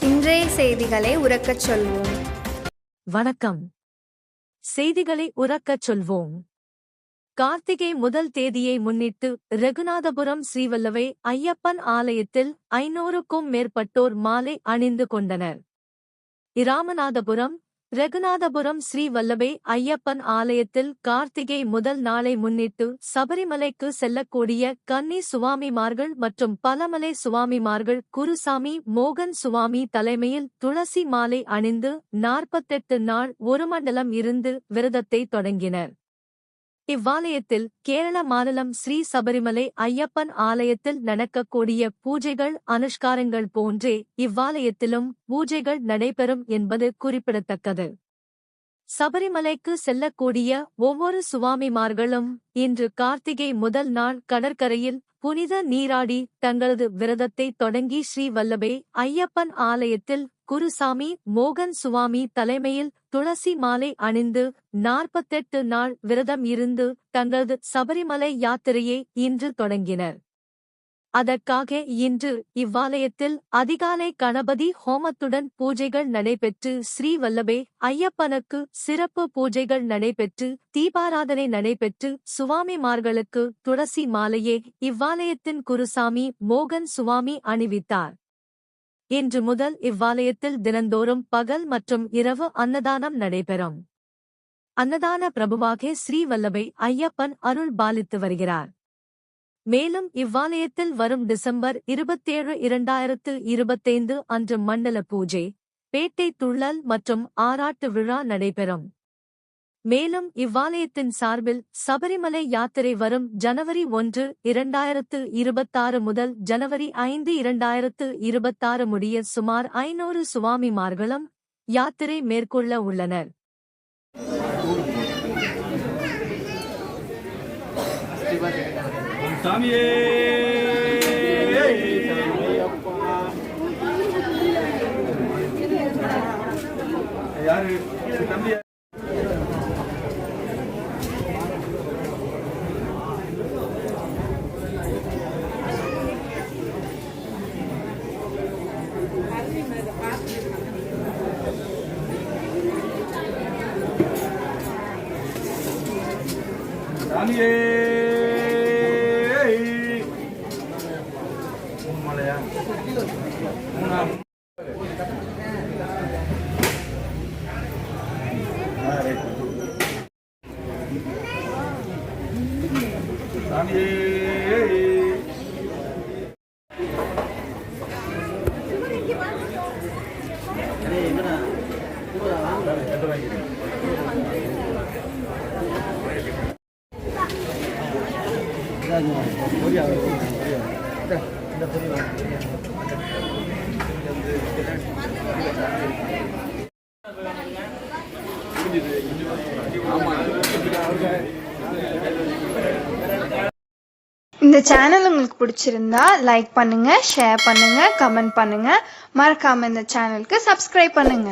இன்றைய செய்திகளை உரக்கச் சொல்வோம். வணக்கம். செய்திகளை உரக்கச் சொல்வோம். கார்த்திகை முதல் தேதியை முன்னிட்டு ரகுநாதபுரம் ஸ்ரீவல்லவை ஐயப்பன் ஆலயத்தில் 500க்கும் மேற்பட்டோர் மாலை அணிந்து கொண்டனர். இராமநாதபுரம் ரகுநாதபுரம் ஸ்ரீ வல்லபை ஐயப்பன் ஆலயத்தில் கார்த்திகை முதல் நாளை முன்னிட்டு சபரிமலைக்கு செல்லக்கூடிய கன்னி சுவாமிமார்கள் மற்றும் பலமலை சுவாமிமார்கள் குருசாமி மோகன் சுவாமி தலைமையில் துளசி மாலை அணிந்து 48 நாள் ஒரு மண்டலம் இருந்து விரதத்தை தொடங்கினர். இவ்வாலயத்தில் கேரள மாநிலம் ஸ்ரீ சபரிமலை ஐயப்பன் ஆலயத்தில் நடக்கக்கூடிய பூஜைகள் அனுஷ்காரங்கள் போன்றே இவ்வாலயத்திலும் பூஜைகள் நடைபெறும் என்பது குறிப்பிடத்தக்கது. சபரிமலைக்கு செல்லக்கூடிய ஒவ்வொரு சுவாமிமார்களும் இன்று கார்த்திகை முதல் நாள் கடற்கரையில் புனித நீராடி தங்களது விரதத்தை தொடங்கி ஸ்ரீ வல்லபை ஐயப்பன் ஆலயத்தில் குருசாமி மோகன் சுவாமி தலைமையில் துளசி மாலை அணிந்து 48 நாள் விரதம் இருந்து தங்களது சபரிமலை யாத்திரையை இன்று தொடங்கினர். அதற்காக இன்று இவ்வாலயத்தில் அதிகாலை கணபதி ஹோமத்துடன் பூஜைகள் நடைபெற்று ஸ்ரீ வல்லபை ஐயப்பனுக்கு சிறப்பு பூஜைகள் நடைபெற்று தீபாராதனை நடைபெற்று சுவாமிமார்களுக்கு துளசி மாலையே இவ்வாலயத்தின் குருசாமி மோகன் சுவாமி அணிவித்தார். இன்று முதல் இவ்வாலயத்தில் தினந்தோறும் பகல் மற்றும் இரவு அன்னதானம் நடைபெறும். அன்னதான பிரபுவாக ஸ்ரீ வல்லபை ஐயப்பன் அருள் பாலித்து வருகிறார். மேலும் இவ்வாலயத்தில் வரும் டிசம்பர் 27, 2025 அன்று மண்டல பூஜை, பேட்டை துள்ளல் மற்றும் ஆராட்டு விழா நடைபெறும். மேலும் இவ்வாலயத்தின் சார்பில் சபரிமலை யாத்திரை வரும் ஜனவரி 1, 2026 முதல் ஜனவரி 5, 2026 முடிய சுமார் 500 சுவாமிமார்களும் யாத்திரை மேற்கொள்ள உள்ளனர். இந்த சேனல் உங்களுக்கு பிடிச்சிருந்தா லைக் பண்ணுங்க, ஷேர் பண்ணுங்க, கமெண்ட் பண்ணுங்க. மறக்காம இந்த சேனலுக்கு சப்ஸ்கிரைப் பண்ணுங்க.